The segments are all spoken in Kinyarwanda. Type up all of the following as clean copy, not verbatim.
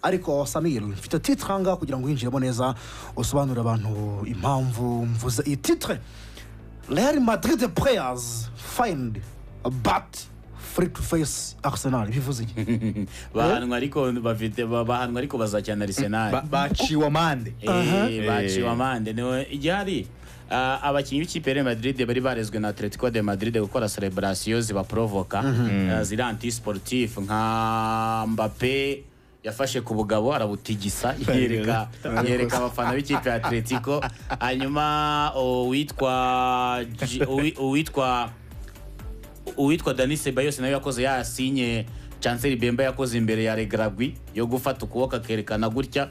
ariko Samir mfite titre hanga kugira ngo winjiremo neza usobanurire abantu impamvu mvuze iyi titre. Real Madrid players find a bat free to face Arsenal bivuze iki? bahanwa ariko bazacyana Arsenal baciwe amande baciwe amande no igihari. Abakinnyi b'ikipe ya Madrid bari barezwe na Atletico de Madrid gukora celebration zibaprovoka ziri anti sportif nka Mbappe yafashe ku bugabo arabutigisa yereka abafana b'ikipe ya Atletico. Hanyuma uwitwa Dani Ceballos nawe yakoze yasinye Chancellor Bemba yakoze imbere ya Regragui yo gufata ukuboko akerekana gutya.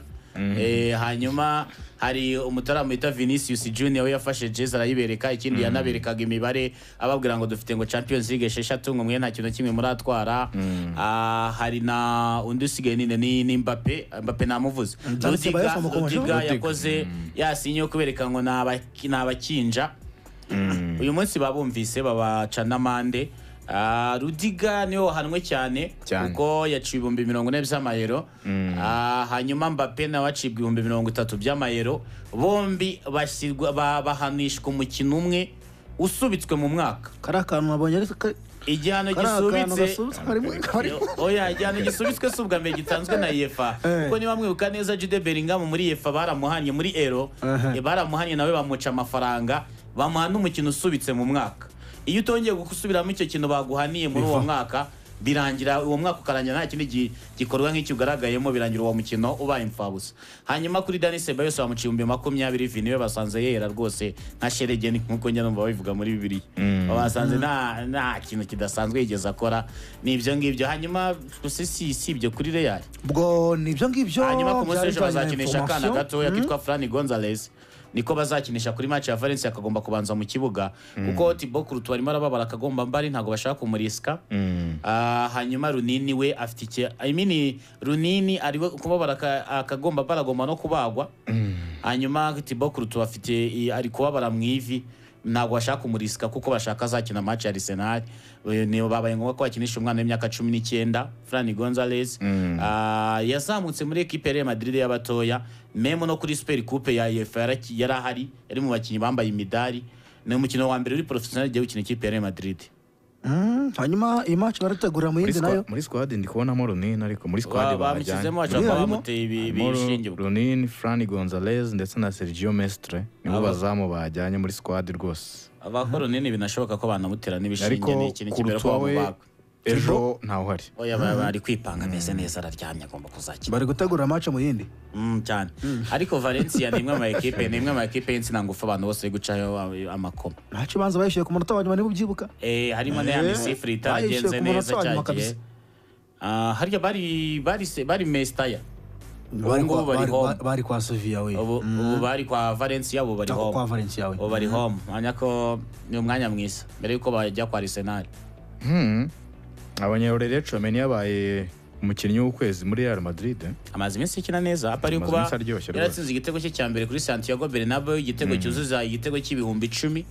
Hanyuma hari umutaramu wita Vinicius Junior we yafashe jezi arayibereka. Ikindi yanaberekaga imibare ababwira ngo dufite ngo Champions League 6 ngo mwe nta kintu kimwe muratwara. Hari na undi usigaye ni Mbappe namuvuze. Rudiga yakoze yasinye kubereka ngo nabakinja. Uyu munsi babumvise babacana amande. Rudiga niwe wahanwe cyane kuko yaciwe 40 by'amayero. Hanyuma Mbappe nawe acibwa 30 by'amayero. Bombi bahanishwa umukino umwe usubitswe mu mwaka. Karakantu nabonye ariko igihano gisubitse igihano gisubitswe subwa mbere gitanzwe na UEFA. Kuko niba mwibuka neza Jude Bellingham muri UEFA baramuhanye muri Euro, baramuhanye nawe bamuca amafaranga bamuhana umukino usubitse mu mwaka. Iyo utongeye gusubiramo icyo kintu baguhaniye muri uwo mwaka birangira uwo mwaka ukarangira nta kindi gikorwa nk'icyo ugaragayemo, birangira uwo mukino ubaye imfabusa. Hanyuma kuri Dani Ceballos bamuciye 20 Viniwe basanze yera rwose nka sherege nkuko njya numva babivuga muri Bibiliya. Basanze nta kintu kidasanzwe yigeze akora n'ibyo ngibyo. Hanyuma si ibyo kuri Real ubwo nibyo ngibyo. Hanyuma ku munsi bazakinisha kana gato yakitwa Fran Gonzalez niko bazakinisha kuri match ya Valencia akagomba kubanza mu kibuga kuko Thibaut Courtois arimo arababara akagomba mbari ntago bashaka kumuriska. Hanyuma Runini we afite Runini ari kubabara akagomba baragomba no kubagwa. Hanyuma Thibaut Courtois ari kubabara mu ivi ntago bashaka kumuriska kuko bashaka azakina match ya Arsenal. Niyo babaye ngombwa ko akinisha umwana w'imyaka 19 Fran Gonzalez. Yazamutse muri equipe ya Real Madrid y'abatoya memo no kuri Super Coupe ya UEFA yarahari yari mu bakinnyi bambaye imidari. Ni umukino wa mbere uri professional giye gukina ikipe ya Real Madrid. Hanyuma iyi match barategura mu yindi nayo muri squad ndi kubonamo Runini ariko muri squad bamukizemo bashaka bamuteye ibishinge Runini, Fran Gonzalez ndetse na Sergio Mestre nibo bazamu bajyanye muri squad rwose. Abakora Runini binashoboka ko banamutera n'ibishinge n'ikintu kibera kwa mubaka. Ejo ntaho hari. Oya bari kwipanga meze neza araryamye agomba kuzakina. Bari gutegura match mu yindi. Cyane. Ariko Valencia ni imwe mu equipe y'intsina ngufu abantu bose gucayo amakoma. Match banza bayishiye ku munota wa nyuma nibo byibuka. Harimo na ya Misifri itagenze neza cyane. Harya bari Mestaya. Bari kwa Sevilla we. Ubu bari kwa Valencia ubu bari home. Kwa Valencia we. Ubu bari home. Anyako ni umwanya mwiza mbere yuko bajya kwa Arsenal. Abanyarwanda Chouameni yabaye umukinnyi w'ukwezi muri Real Madrid. Amaze iminsi ikina neza apari kuba yaratsinze igitego cye cya mbere kuri Santiago Bernabeu, igitego cyuzuza igitego cy'ibihumbi 10.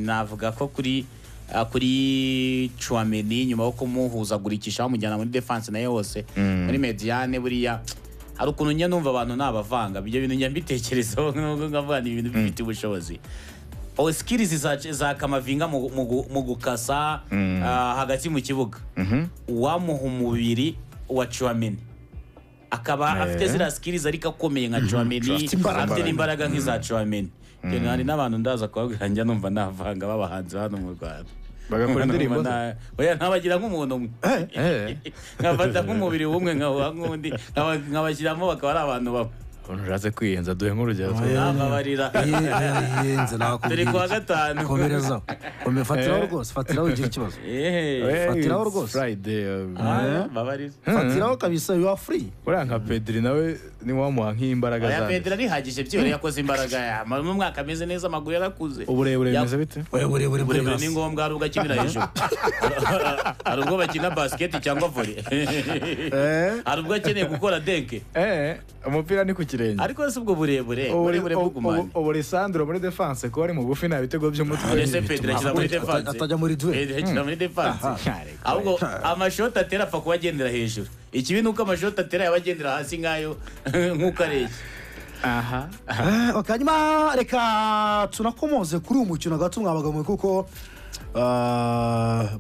Navuga ko kuri Chouameni nyuma yo kumuhuzagurikisha bamujyana muri defense nayo hose muri mediane buriya hari ukuntu njya numva abantu nabavanga ibyo bintu njya mbitekerezaho ngavuga ni ibintu bifite ubushobozi. Skills za Kamavinga mu gukasa hagati mu kibuga wamuha umubiri wa Chouameni akaba afite zira skills ariko akomeye nka Chouameni afite n'imbaraga nk'iza Chouameni. Hari n'abantu ndaza kubabwira njya numva navanga babahanze hano mu Rwanda bagakora indirimbo oya ntabagira nk'umuntu umwe nkafata nk'umubiri w'umwe nk'undi nkabashyiramo bakaba ari abantu bamwe. Uraze kwiyenza duhe nk'urugero twabarira yiyenze nakubwiye turi kwa gatanu komereza fatiraho rwose fatiraho igira ikibazo fatiraho rwose Friday babarira fatiraho kabisa you are free. uriya nka Pedri nawe ni wamuha nk'imbaraga zawe. Pedri arihagije byore yakoze imbaraga mu mwaka ameze neza amaguru yarakuze. Uburebure bimeze bite? Uburebure ni ngombwa hari ubwo akinira hejuru hari ubwo bakina basket cyangwa volley hari ubwo akeneye gukora denke umupira ni ku ikirenge ariko si ubwo burebure bw'ugumane ubu Lisandro muri defense ko ari mu bufi nta bitego by'umutwe ese Pedro akina muri defense atajya muri duel Pedro akina muri defense ahubwo amashoti atera apfa kuba agendera hejuru ikibi ni uko amashoti atera yaba agendera hasi nk'ayo nk'uko areshya aha hanyuma reka tunakomoze kuri uyu mukino gato mwabagamwe kuko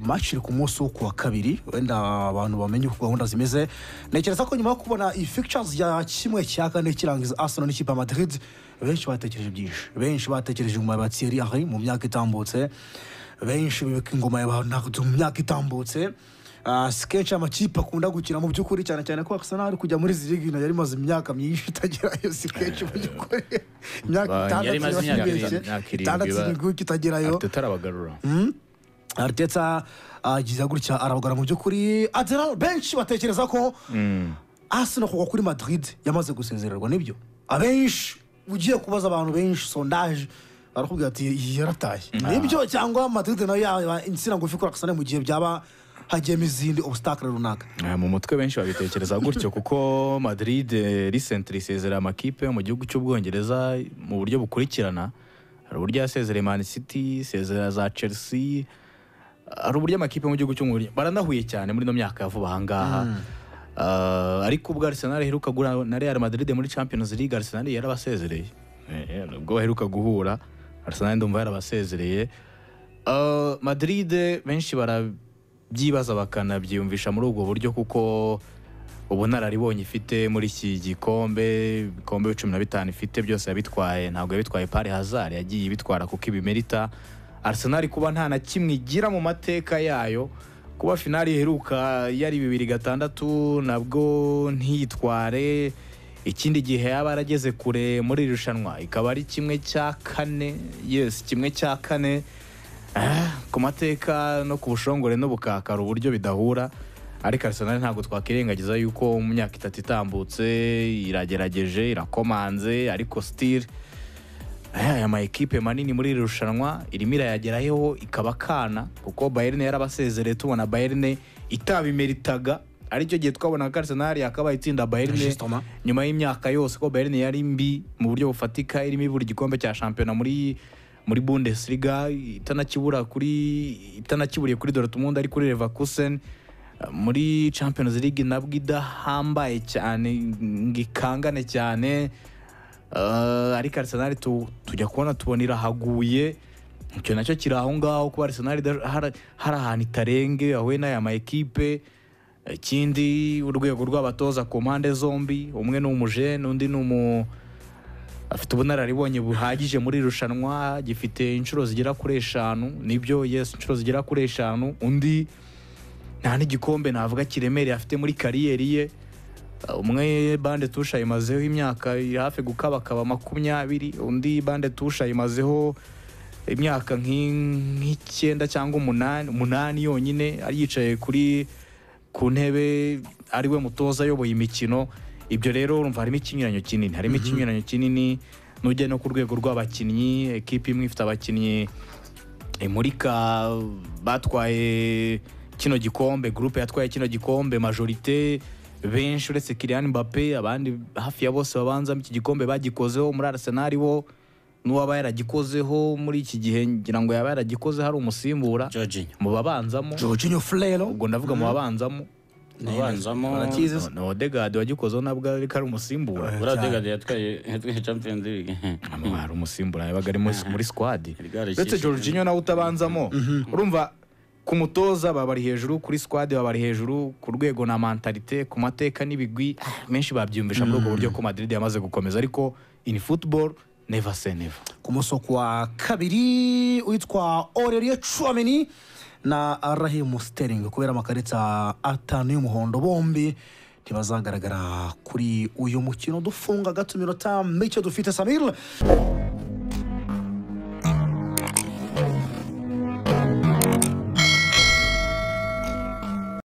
match iri ku munsi wo kuwa kabiri wenda abantu bamenye uko gahunda zimeze ntekereza ko nyuma yo kubona iyi fixtures ya kimwe cya kane kirangiza Arsenal n'ikipe ya Madrid benshi batekereje byinshi benshi batekereje ingoma ya Thierry Henry mu myaka itambutse benshi bibeka ingoma ya Ronaldo mu myaka itambutse sketch amakipe akunda gukina mu by'ukuri cyane cyane ko Arsenal ari kujya muri zirigi yari maze imyaka myinshi itagerayo sketch mu by'ukuri imyaka itandatu kitagerayo tutarabagarura Arteta agize gutya arabagara mu by'ukuri Adela benshi batekereza ko Arsenal kugwa kuri Madrid yamaze gusezererwa nibyo abenshi ugiye kubaza abantu benshi sondage barakubwira ati yarataye nibyo cyangwa Madrid nayo yaba insina ngufi kuri Arsenal mu gihe byaba hagiyemo izindi obstacle runaka mu mutwe benshi babitekereza gutyo kuko Madrid recently isezerera amakipe mu gihugu cy'Ubwongereza mu buryo bukurikirana hari uburyo yasezereye Man City isezerera za Chelsea hari uburyo amakipe mu gihugu cy'Ubwongereza baranahuye cyane muri no myaka ya vuba ahangaha ariko ubwo Arsenal iheruka gura na Real Madrid muri Champions League Arsenal yarabasezereye ubwo baheruka guhura Arsenal ndumva yarabasezereye Madrid benshi byibaza bakanabyiyumvisha muri ubwo buryo kuko ubunararibonye ifite muri iki gikombe 15 ifite byose yabitwaye ntabwo yabitwaye Paris Hazard yagiye ibitwara kuko ibimerita Arsenal kuba nta na kimwe igira mu mateka yayo kuba finali iheruka yari 2006 nabwo ntiyitware ikindi gihe yaba arageze kure muri irushanwa ikaba ari kimwe cya kane ku mateka no ku bushongore no bukakara uburyo bidahura ariko Arsenal ntabwo twakirengagiza yuko mu myaka 3 itambutse iragerageje irakomanze ariko still aya ma equipe manini muri irushanwa irimo irayageraho ikabakana kuko Bayern yarabasezereye tubona Bayern itabimeritaga aricyo gihe twabona ko Arsenal yakabaye itsinda Bayern nyuma y'imyaka yose ko Bayern yari mbi mu buryo bufatika irimo ibura igikombe cya shampiyona muri Bundesliga itanakiburiye kuri Dortmund ari kuri Leverkusen muri Champions League nabwo idahambaye cyane ngikangane cyane ariko Arsenal tujya kubona tubona irahaguye icyo nacyo kiri aho ngaho kuba Arsenal hari ahantu itarenge ahuye n'aya ma equipe ikindi urwego rw'abatoza ku mpande zombi umwe ni umujene undi ni afite ubunararibonye buhagije muri irushanwa gifite inshuro zigera kuri 5 nibyo inshuro zigera kuri 5 undi nta n'igikombe navuga kiremereye afite muri kariyeri ye umwe bande tusha imazeho imyaka hafi gukabakaba 20 undi bande tusha imazeho imyaka nk'ikenda cyangwa 8 yonyine ari yicaye ku ntebe ari we mutoza ayoboye imikino ibyo rero urumva harimo ikinyuranyo kinini nujye no ku rwego rw'abakinnyi equipe imwe ifite abakinnyi imurika batwaye kino gikombe groupe yatwaye kino gikombe majorité benshi uretse Kylian Mbappé abandi hafi ya bose babanza iki gikombe bagikozeho muri Arsenal bo n'uwaba yaragikozeho muri iki gihe ngira ngo yaba yaragikoze hari umusimbura mu babanzamo Jorginho Flero ubwo ndavuga mu babanzamo no Odegaard wagikozeho nabwo ari umusimbura Odegaard yatwaye Champions League hari umusimbura yabaga ari muri squad ndetse Jorginho nawe utabanzamo urumva ku mutoza babari hejuru kuri squad babari hejuru ku rwego na mentalite ku mateka n'ibigwi menshi babyumvisha muri ubwo buryo ko Madrid yamaze gukomeza ariko in football never say never ku musoko wa kabiri witwa Aurelien Tchouameni na Raheem Sterling kubera amakarita 5 y'umuhondo bombi ntibazagaragara kuri uyu mukino dufunga gato minota mike dufite Samir